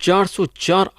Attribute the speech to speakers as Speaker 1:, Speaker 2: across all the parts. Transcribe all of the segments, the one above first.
Speaker 1: 404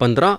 Speaker 1: 15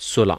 Speaker 1: 16,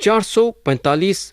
Speaker 1: 445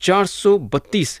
Speaker 1: 432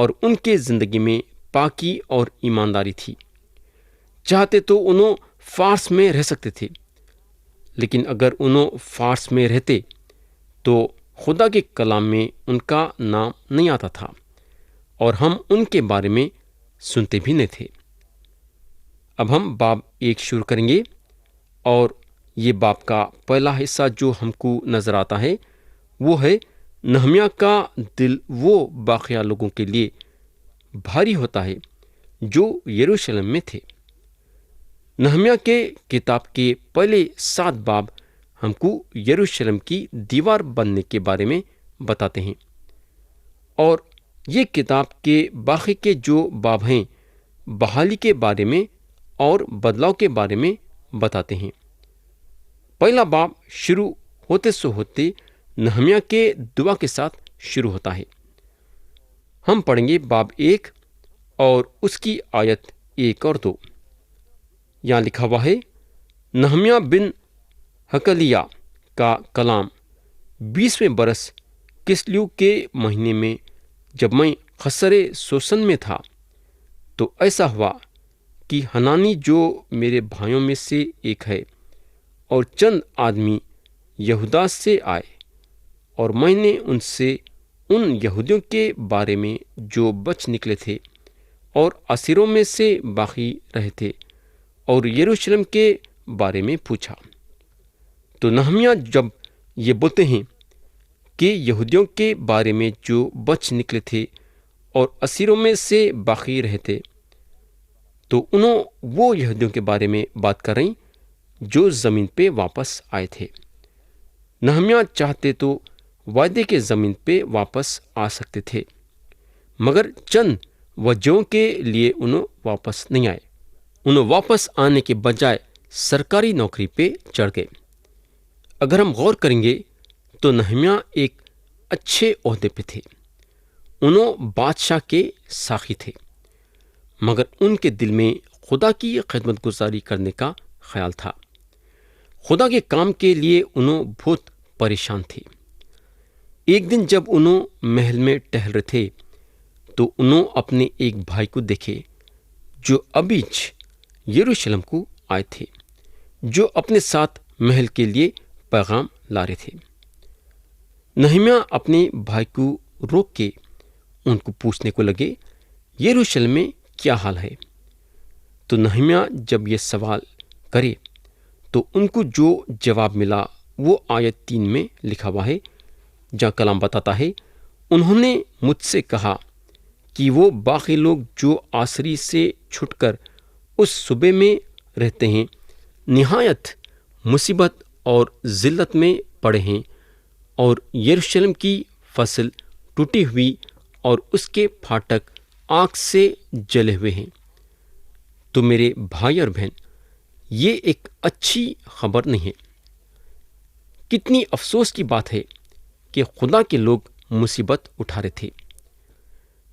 Speaker 1: اور ان کے زندگی میں پاکی اور ایمانداری تھی۔ چاہتے تو انہوں فارس میں رہ سکتے تھے، لیکن اگر انہوں فارس میں رہتے تو خدا کے کلام میں ان کا نام نہیں آتا تھا اور ہم ان کے بارے میں سنتے بھی نہیں تھے۔ اب ہم باب 1 شروع کریں گے، اور یہ باب کا پہلا حصہ جو ہم کو نظر آتا ہے وہ ہے نہمیہ کا دل وہ باقیہ لوگوں کے لیے بھاری ہوتا ہے جو یروشلم میں تھے۔ نہمیہ کے کتاب کے پہلے 7 باب ہم کو یروشلم کی دیوار بننے کے بارے میں بتاتے ہیں، اور یہ کتاب کے باقی کے جو باب ہیں بحالی کے بارے میں اور بدلاؤ کے بارے میں بتاتے ہیں۔ پہلا باب شروع ہوتے نہمیہ کے دعا کے ساتھ شروع ہوتا ہے۔ ہم پڑھیں گے باب 1 اور اس کی آیت 1 اور 2۔ یہاں لکھا ہوا ہے، نہمیہ بن حکلیہ کا کلام 20ویں برس کسلیو کے مہینے میں، جب میں قصر سوسن میں تھا، تو ایسا ہوا کہ حنانی جو میرے بھائیوں میں سے ایک ہے اور چند آدمی یہودا سے آئے، اور میں نے ان سے ان یہودیوں کے بارے میں جو بچ نکلے تھے اور اسیروں میں سے باقی رہے تھے اور یروشلم کے بارے میں پوچھا۔ تو نہمیہ جب یہ بولتے ہیں کہ یہودیوں کے بارے میں جو بچ نکلے تھے اور اسیروں میں سے باقی رہے تھے، تو انہوں وہ یہودیوں کے بارے میں بات کر رہی جو زمین پہ واپس آئے تھے۔ نہمیہ چاہتے تو وعدے کے زمین پہ واپس آ سکتے تھے، مگر چند وجہوں کے لیے انہوں واپس نہیں آئے۔ انہوں واپس آنے کے بجائے سرکاری نوکری پہ چڑھ گئے۔ اگر ہم غور کریں گے تو نہمیہ ایک اچھے عہدے پہ تھے، انہوں بادشاہ کے ساقی تھے، مگر ان کے دل میں خدا کی خدمت گزاری کرنے کا خیال تھا۔ خدا کے کام کے لیے انہوں بہت پریشان تھے۔ ایک دن جب انہوں محل میں ٹہل رہے تھے تو انہوں اپنے ایک بھائی کو دیکھے جو ابیچ یروشلم کو آئے تھے، جو اپنے ساتھ محل کے لیے پیغام لا رہے تھے۔ نہمیہ اپنے بھائی کو روک کے ان کو پوچھنے کو لگے، یروشلم میں کیا حال ہے؟ تو نہمیہ جب یہ سوال کرے تو ان کو جو جواب ملا وہ آیت 3 میں لکھا ہوا ہے، جہاں کلام بتاتا ہے، انہوں نے مجھ سے کہا کہ وہ باقی لوگ جو آسری سے چھٹ کر اس صوبے میں رہتے ہیں نہایت مصیبت اور ذلت میں پڑے ہیں، اور یروشلم کی فصل ٹوٹی ہوئی اور اس کے پھاٹک آگ سے جلے ہوئے ہیں۔ تو میرے بھائی اور بہن، یہ ایک اچھی خبر نہیں ہے۔ کتنی افسوس کی بات ہے کہ خدا کے لوگ مصیبت اٹھا رہے تھے۔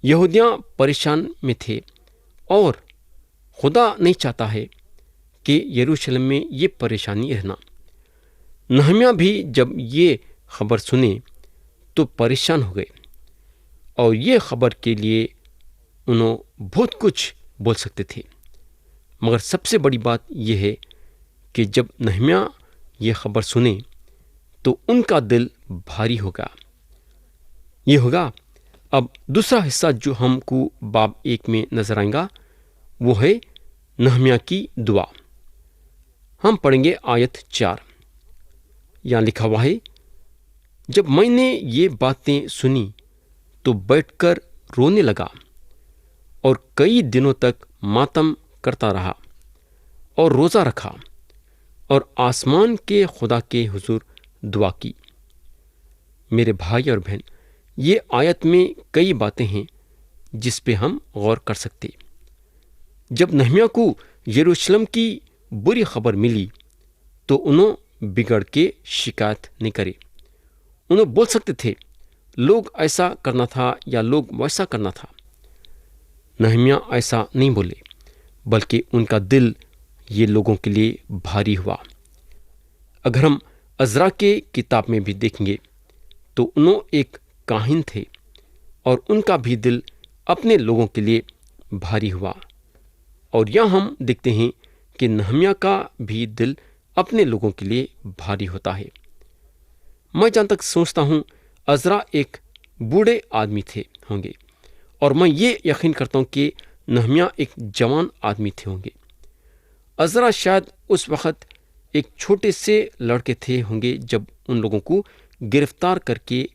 Speaker 1: یہودیاں پریشان میں تھے، اور خدا نہیں چاہتا ہے کہ یروشلم میں یہ پریشانی رہنا۔ نہمیہ بھی جب یہ خبر سنے تو پریشان ہو گئے، اور یہ خبر کے لیے انہوں بہت کچھ بول سکتے تھے، مگر سب سے بڑی بات یہ ہے کہ جب نہمیہ یہ خبر سنے تو ان کا دل بھاری ہوگا۔ یہ ہوگا۔ اب دوسرا حصہ جو ہم کو باب 1 میں نظر آئے گا وہ ہے نہمیہ کی دعا۔ ہم پڑھیں گے آیت 4۔ یہاں لکھا ہوا ہے، جب میں نے یہ باتیں سنی تو بیٹھ کر رونے لگا اور کئی دنوں تک ماتم کرتا رہا اور روزہ رکھا اور آسمان کے خدا کے حضور دعا کی۔ میرے بھائی اور بہن، یہ آیت میں کئی باتیں ہیں جس پہ ہم غور کر سکتے۔ جب نہمیہ کو یروشلم کی بری خبر ملی تو انہوں بگڑ کے شکایت نہیں کرے۔ انہوں بول سکتے تھے لوگ ایسا کرنا تھا یا لوگ ویسا کرنا تھا۔ نہمیہ ایسا نہیں بولے، بلکہ ان کا دل یہ لوگوں کے لیے بھاری ہوا۔ اگر ہم عزرا کے کتاب میں بھی دیکھیں گے تو انہوں ایک کاہن تھے، اور ان کا بھی دل اپنے لوگوں کے لیے بھاری ہوا۔ اور یہاں ہم دیکھتے ہیں کہ نہمیہ کا بھی دل اپنے لوگوں کے لیے بھاری ہوتا ہے۔ میں جہاں تک سوچتا ہوں عزرا ایک بوڑھے آدمی ہوں گے، اور میں یہ یقین کرتا ہوں کہ نہمیہ ایک جوان آدمی ہوں گے۔ عزرا شاید اس وقت ایک چھوٹے سے لڑکے ہوں گے جب ان لوگوں کو گرفتار کر کے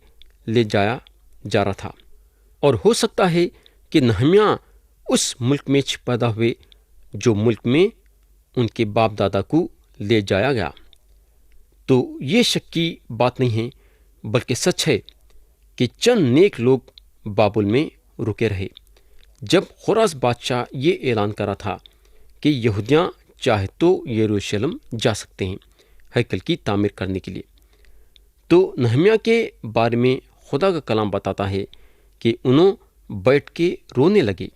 Speaker 1: لے جایا جا رہا تھا، اور ہو سکتا ہے کہ نہمیہ اس ملک میں پیدا ہوئے جو ملک میں ان کے باپ دادا کو لے جایا گیا۔ تو یہ شک کی بات نہیں ہے، بلکہ سچ ہے کہ چند نیک لوگ بابل میں رکے رہے جب خوراس بادشاہ یہ اعلان کرا تھا کہ یہودیاں چاہے تو یروشلم جا سکتے ہیں ہیکل کی تعمیر کرنے کے لیے۔ تو نہمیہ کے بارے میں خدا کا کلام بتاتا ہے کہ انہوں بیٹھ کے رونے لگے۔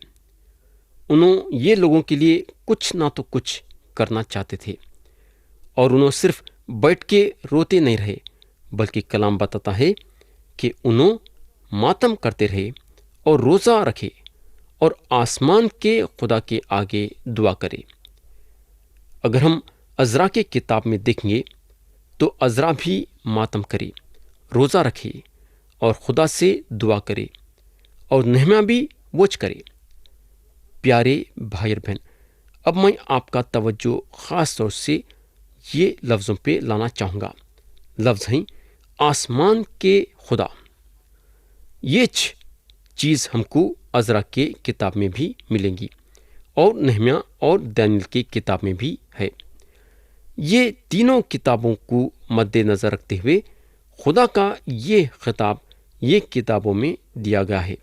Speaker 1: انہوں یہ لوگوں کے لیے کچھ نہ تو کچھ کرنا چاہتے تھے، اور انہوں صرف بیٹھ کے روتے نہیں رہے، بلکہ کلام بتاتا ہے کہ انہوں ماتم کرتے رہے اور روزہ رکھے اور آسمان کے خدا کے آگے دعا کرے۔ اگر ہم عزرا کے کتاب میں دیکھیں گے تو عزرا بھی ماتم کرے، روزہ رکھے اور خدا سے دعا کرے، اور نہمیہ بھی وچ کرے۔ پیارے بھائی اور بہن، اب میں آپ کا توجہ خاص طور سے یہ لفظوں پہ لانا چاہوں گا۔ لفظ ہیں آسمان کے خدا۔ یہ چیز ہم کو عزرا کے کتاب میں بھی ملیں گی، اور نہمیہ اور دانیل کی کتاب میں بھی ہے۔ یہ تینوں کتابوں کو مد نظر رکھتے ہوئے خدا کا یہ خطاب یہ کتابوں میں دیا گیا ہے۔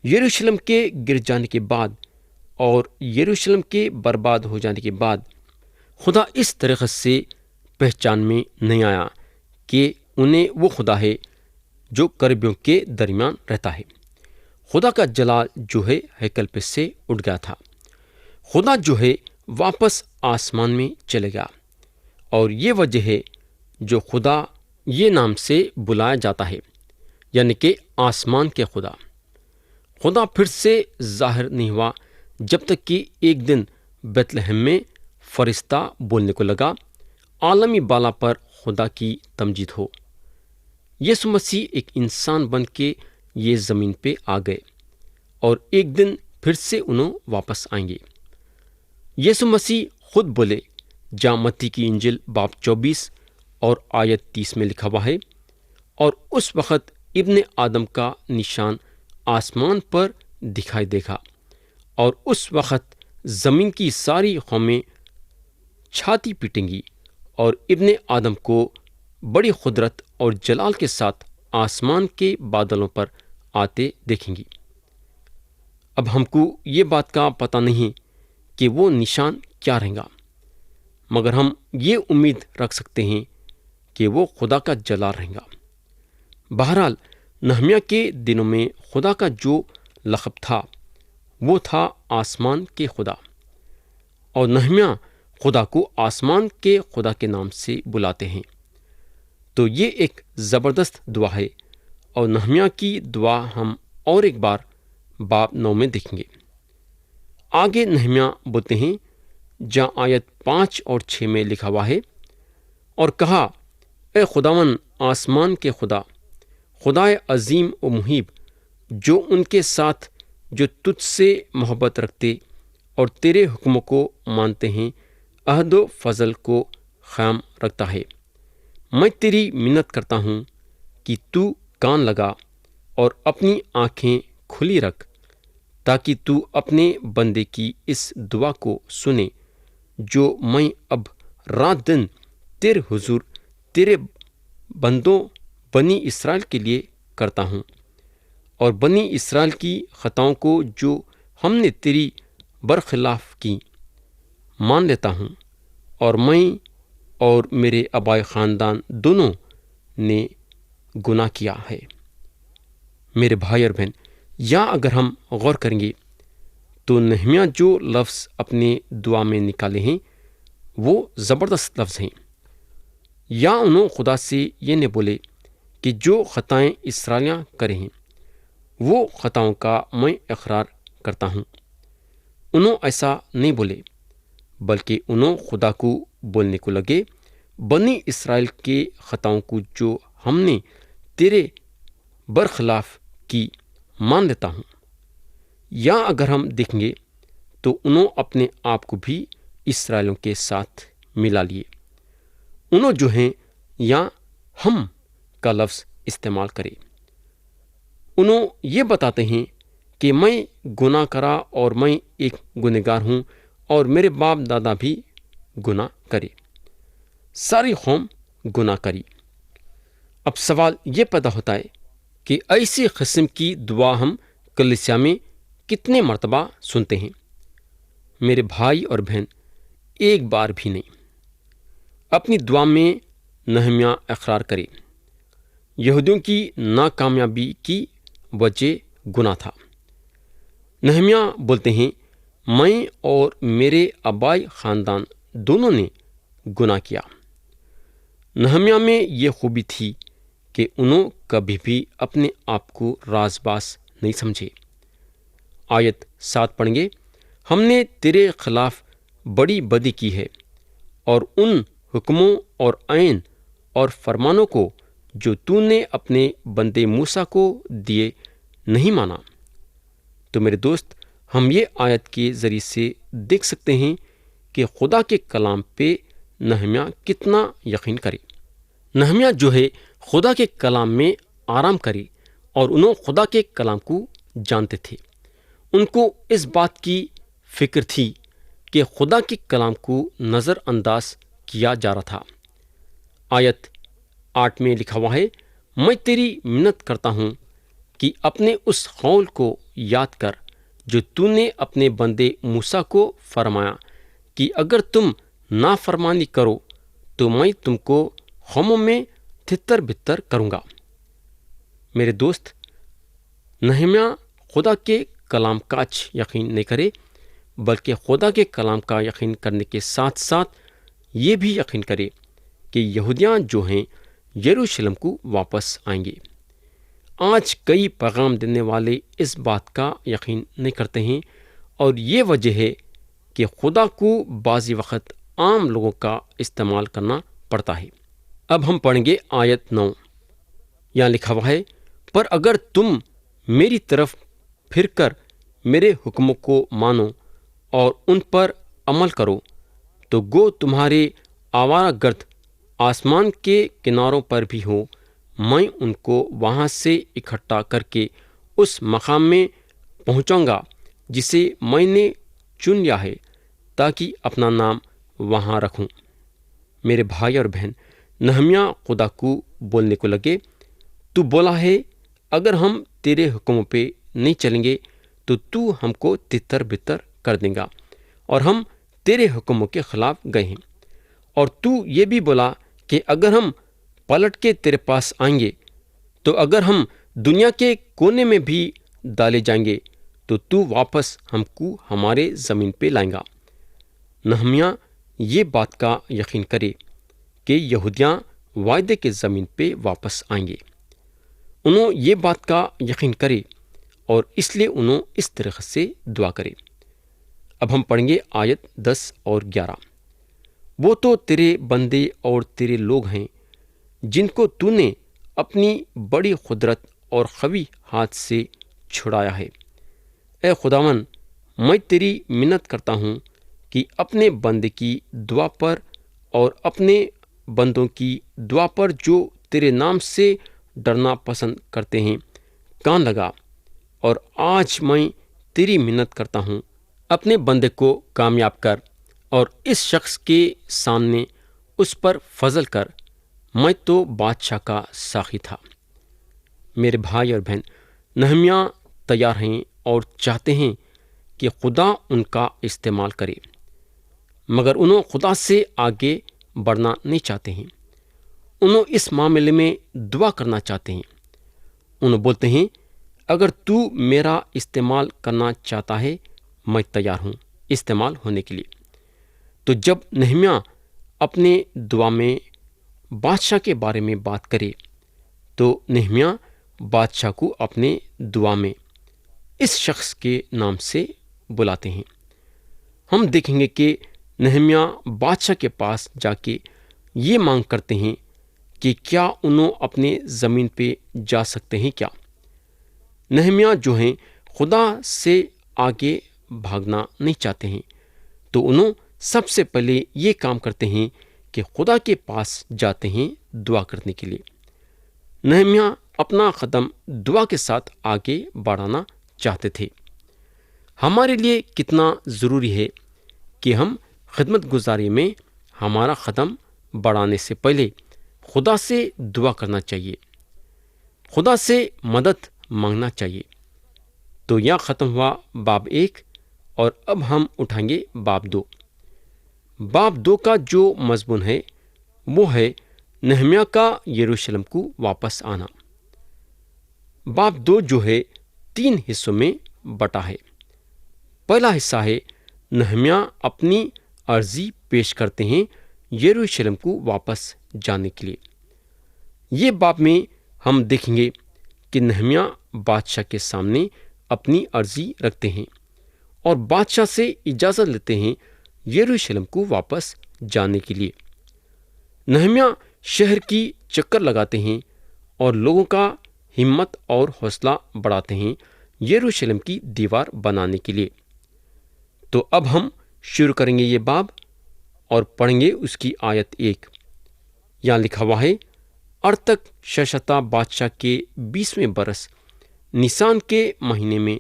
Speaker 1: یروشلم کے گر جانے کے بعد اور یروشلم کے برباد ہو جانے کے بعد خدا اس طریقے سے پہچان میں نہیں آیا کہ انہیں وہ خدا ہے جو کربیوں کے درمیان رہتا ہے۔ خدا کا جلال جو ہے ہیکل پہ سے اٹھ گیا تھا۔ خدا جو ہے واپس آسمان میں چلے گیا، اور یہ وجہ ہے جو خدا یہ نام سے بلایا جاتا ہے، یعنی کہ آسمان کے خدا۔ خدا پھر سے ظاہر نہیں ہوا جب تک کہ ایک دن بیت لحم میں فرشتہ بولنے کو لگا، عالمی بالا پر خدا کی تمجید ہو۔ یسوع مسیح ایک انسان بن کے یہ زمین پہ آ گئے، اور ایک دن پھر سے انہوں واپس آئیں گے۔ یسوع مسیح خود بولے، جہاں متی کی انجیل باب 24 اور آیت 30 میں لکھا ہوا ہے، اور اس وقت ابن آدم کا نشان آسمان پر دکھائی دے گا، اور اس وقت زمین کی ساری قومیں چھاتی پیٹیں گی اور ابن آدم کو بڑی قدرت اور جلال کے ساتھ آسمان کے بادلوں پر آتے دیکھیں گی۔ اب ہم کو یہ بات کا پتہ نہیں کہ وہ نشان کیا رہے گا، مگر ہم یہ امید رکھ سکتے ہیں کہ وہ خدا کا جلال رہے گا۔ بہرحال نہمیہ کے دنوں میں خدا کا جو لقب تھا وہ تھا آسمان کے خدا، اور نہمیہ خدا کو آسمان کے خدا کے نام سے بلاتے ہیں۔ تو یہ ایک زبردست دعا ہے، اور نہمیہ کی دعا ہم اور ایک بار باب 9 میں دیکھیں گے۔ آگے نہمیہ بولتے ہیں، جہاں آیت 5 اور 6 میں لکھا ہوا ہے، اور کہا، اے خداون آسمان کے خدا، خدائے عظیم و محیب، جو ان کے ساتھ جو تجھ سے محبت رکھتے اور تیرے حکموں کو مانتے ہیں عہد و فضل کو قائم رکھتا ہے، میں تیری منت کرتا ہوں کہ تو کان لگا اور اپنی آنکھیں کھلی رکھ، تاکہ تو اپنے بندے کی اس دعا کو سنے جو میں اب رات دن تیرے حضور تیرے بندوں بنی اسرائیل کے لیے کرتا ہوں، اور بنی اسرائیل کی خطاؤں کو جو ہم نے تیری برخلاف کی مان لیتا ہوں، اور میں اور میرے آبائی خاندان دونوں نے گناہ کیا ہے۔ میرے بھائی اور بہن، یا اگر ہم غور کریں گے تو نہمیہ جو لفظ اپنے دعا میں نکالے ہیں وہ زبردست لفظ ہیں۔ یا انہوں خدا سے یہ نہیں بولے کہ جو خطائیں اسرائیلیاں کرے ہیں وہ خطاؤں کا میں اقرار کرتا ہوں۔ انہوں ایسا نہیں بولے، بلکہ انہوں خدا کو بولنے کو لگے، بنی اسرائیل کے خطاؤں کو جو ہم نے تیرے برخلاف کی مان لیتا ہوں۔ یا اگر ہم دیکھیں گے تو انہوں اپنے آپ کو بھی اسرائیلوں کے ساتھ ملا لیے۔ انہوں جو ہیں یا ہم کا لفظ استعمال کرے، انہوں یہ بتاتے ہیں کہ میں گناہ کرا اور میں ایک گنہگار ہوں اور میرے باپ دادا بھی گناہ کرے، ساری قوم گناہ کری۔ اب سوال یہ پیدا ہوتا ہے کہ ایسی قسم کی دعا ہم کلیسیا میں کتنے مرتبہ سنتے ہیں؟ میرے بھائی اور بہن، ایک بار بھی نہیں۔ اپنی دعا میں نہمیا اقرار کرے، یہودیوں کی ناکامیابی کی وجہ گناہ تھا۔ نہمیا بولتے ہیں، میں اور میرے آبائی خاندان دونوں نے گناہ کیا۔ نہمیا میں یہ خوبی تھی کہ انہوں کبھی بھی اپنے آپ کو راز باز نہیں سمجھے۔ آیت 7 پڑھیں گے، ہم نے تیرے خلاف بڑی بدی کی ہے اور ان حکموں اور آئین اور فرمانوں کو جو تو نے اپنے بندے موسیٰ کو دیے نہیں مانا۔ تو میرے دوست، ہم یہ آیت کے ذریعے سے دیکھ سکتے ہیں کہ خدا کے کلام پہ نہمیا کتنا یقین کرے۔ نہمیا جو ہے خدا کے کلام میں آرام کرے، اور انہوں خدا کے کلام کو جانتے تھے۔ ان کو اس بات کی فکر تھی کہ خدا کے کلام کو نظر انداز کیا جا رہا تھا۔ آیت 8 میں لکھا ہوا ہے، میں تیری منت کرتا ہوں کہ اپنے اس قول کو یاد کر جو تو نے اپنے بندے موسیٰ کو فرمایا کہ اگر تم نافرمانی کرو تو میں تم کو قوموں میں تتر بتر کروں گا۔ میرے دوست، نہمیا خدا کے کلام کا یقین نہیں کرے، بلکہ خدا کے کلام کا یقین کرنے کے ساتھ ساتھ یہ بھی یقین کرے کہ یہودیاں جو ہیں یروشلم کو واپس آئیں گے۔ آج کئی پیغام دینے والے اس بات کا یقین نہیں کرتے ہیں، اور یہ وجہ ہے کہ خدا کو بعضی وقت عام لوگوں کا استعمال کرنا پڑتا ہے۔ اب ہم پڑھیں گے آیت 9، یہاں لکھا ہوا ہے، پر اگر تم میری طرف پھر کر میرے حکموں کو مانو اور ان پر عمل کرو تو گو تمہارے آوارہ گرد آسمان کے کناروں پر بھی ہو، میں ان کو وہاں سے اکٹھا کر کے اس مقام میں پہنچاؤں گا جسے میں نے چن لیا ہے تاکہ اپنا نام وہاں رکھوں۔ میرے بھائی اور بہن، نہمیا خدا کو بولنے کو لگے، تو بولا ہے اگر ہم تیرے حکموں پہ نہیں چلیں گے تو تو ہم کو تتر بتر کر دیں گا، اور ہم تیرے حکموں کے خلاف گئے ہیں۔ اور تو یہ بھی بولا کہ اگر ہم پلٹ کے تیرے پاس آئیں گے تو اگر ہم دنیا کے کونے میں بھی ڈالے جائیں گے تو تو واپس ہم کو ہمارے زمین پہ لائیں گا۔ نہمیا یہ بات کا یقین کرے کہ یہودیاں وعدے کے زمین پہ واپس آئیں گے۔ انہوں یہ بات کا یقین کرے، اور اس لیے انہوں اس طریقے سے دعا کرے۔ اب ہم پڑھیں گے آیت 10 اور 11، وہ تو تیرے بندے اور تیرے لوگ ہیں جن کو تو نے اپنی بڑی قدرت اور قوی ہاتھ سے چھڑایا ہے۔ اے خداوند، میں تیری منت کرتا ہوں کہ اپنے بندے کی دعا پر اور اپنے بندوں کی دعا پر جو تیرے نام سے ڈرنا پسند کرتے ہیں کان لگا، اور آج میں تیری منت کرتا ہوں، اپنے بندے کو کامیاب کر اور اس شخص کے سامنے اس پر فضل کر، میں تو بادشاہ کا ساقی تھا۔ میرے بھائی اور بہن، نہمیا تیار ہیں اور چاہتے ہیں کہ خدا ان کا استعمال کرے، مگر انہوں خدا سے آگے بڑھنا نہیں چاہتے ہیں۔ انہوں اس معاملے میں دعا کرنا چاہتے ہیں۔ انہوں بولتے ہیں، اگر تو میرا استعمال کرنا چاہتا ہے، میں تیار ہوں استعمال ہونے کے لیے۔ تو جب نہمیا اپنے دعا میں بادشاہ کے بارے میں بات کرے تو نہمیا بادشاہ کو اپنے دعا میں اس شخص کے نام سے بلاتے ہیں۔ ہم دیکھیں گے کہ نہمیہ بادشاہ کے پاس جا کے یہ مانگ کرتے ہیں کہ کیا انہوں اپنے زمین پہ جا سکتے ہیں کیا۔ نہمیہ جو ہیں خدا سے آگے بھاگنا نہیں چاہتے ہیں، تو انہوں سب سے پہلے یہ کام کرتے ہیں کہ خدا کے پاس جاتے ہیں دعا کرنے کے لیے۔ نہمیہ اپنا قدم دعا کے ساتھ آگے بڑھانا چاہتے تھے۔ ہمارے لیے کتنا ضروری ہے کہ ہم خدمت گزاری میں ہمارا قدم بڑھانے سے پہلے خدا سے دعا کرنا چاہیے، خدا سے مدد مانگنا چاہیے۔ تو یہاں ختم ہوا باب 1 اور اب ہم اٹھائیں گے باب 2۔ باب 2 کا جو مضمون ہے وہ ہے نہمیہ کا یروشلم کو واپس آنا۔ باب 2 جو ہے 3 حصوں میں بٹا ہے۔ پہلا حصہ ہے نہمیہ اپنی عرضی پیش کرتے ہیں یروشلم کو واپس جانے کے لیے۔ یہ باب میں ہم دیکھیں گے کہ نہمیہ بادشاہ کے سامنے اپنی عرضی رکھتے ہیں اور بادشاہ سے اجازت لیتے ہیں یروشلم کو واپس جانے کے لیے۔ نہمیہ شہر کی چکر لگاتے ہیں اور لوگوں کا ہمت اور حوصلہ بڑھاتے ہیں یروشلم کی دیوار بنانے کے لیے۔ تو اب ہم شروع کریں گے یہ باب اور پڑھیں گے اس کی آیت 1۔ یہاں لکھا ہوا ہے، ارتک ششتا بادشاہ کے 20ویں برس نیسان کے مہینے میں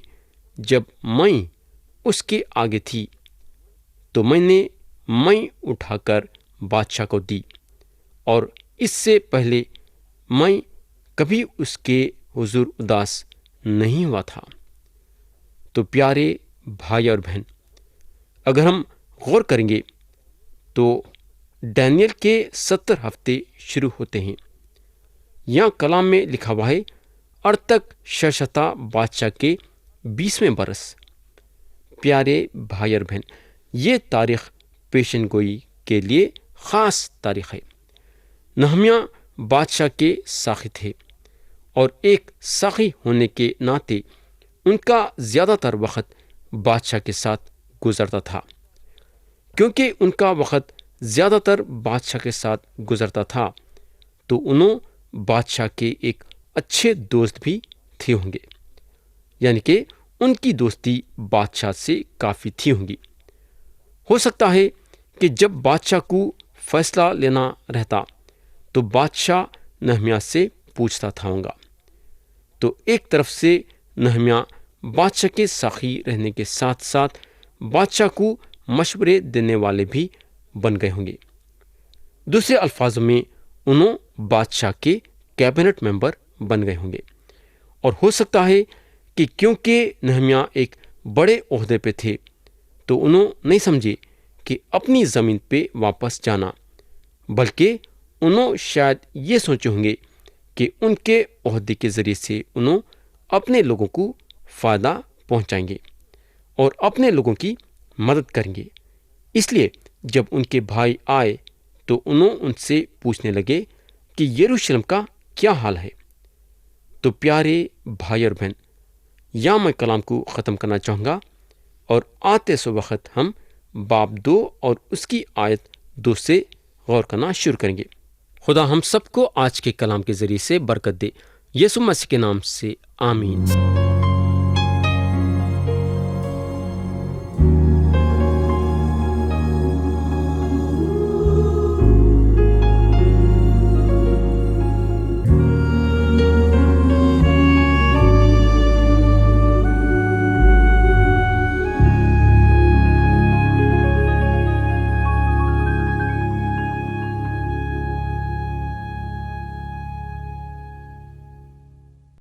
Speaker 1: جب میں اس کے آگے تھی تو میں نے میں اٹھا کر بادشاہ کو دی، اور اس سے پہلے میں کبھی اس کے حضور اداس نہیں ہوا تھا۔ تو پیارے بھائی اور بہن، اگر ہم غور کریں گے تو ڈینیل کے 70 ہفتے شروع ہوتے ہیں۔ یہاں کلام میں لکھا ہوا ہے، ارتک ششتا بادشاہ کے 20ویں برس۔ پیارے بھائی اور بہن، یہ تاریخ پیشن گوئی کے لیے خاص تاریخ ہے۔ نہمیہ بادشاہ کے ساقی تھے، اور ایک ساقی ہونے کے ناطے ان کا زیادہ تر وقت بادشاہ کے ساتھ گزرتا تھا۔ کیونکہ ان کا وقت زیادہ تر بادشاہ کے ساتھ گزرتا تھا تو انہوں بادشاہ کے ایک اچھے دوست بھی تھے ہوں گے، یعنی کہ ان کی دوستی بادشاہ سے کافی تھی ہوں گی۔ ہو سکتا ہے کہ جب بادشاہ کو فیصلہ لینا رہتا تو بادشاہ نہمیہ سے پوچھتا تھا ہوگا۔ تو ایک طرف سے نہمیہ بادشاہ کے ساقی رہنے کے ساتھ ساتھ بادشاہ کو مشورے دینے والے بھی بن گئے ہوں گے۔ دوسرے الفاظ میں انہوں بادشاہ کے کیبنٹ ممبر بن گئے ہوں گے، اور ہو سکتا ہے کہ کیونکہ نہمیہ ایک بڑے عہدے پہ تھے تو انہوں نہیں سمجھے کہ اپنی زمین پہ واپس جانا، بلکہ انہوں شاید یہ سوچے ہوں گے کہ ان کے عہدے کے ذریعے سے انہوں اپنے لوگوں کو فائدہ پہنچائیں گے اور اپنے لوگوں کی مدد کریں گے۔ اس لیے جب ان کے بھائی آئے تو انہوں ان سے پوچھنے لگے کہ یروشلم کا کیا حال ہے۔ تو پیارے بھائی اور بہن، یہاں میں کلام کو ختم کرنا چاہوں گا، اور آتے سو وقت ہم باب 2 اور اس کی آیت 2 سے غور کرنا شروع کریں گے۔ خدا ہم سب کو آج کے کلام کے ذریعے سے برکت دے، یسوع مسیح کے نام سے آمین۔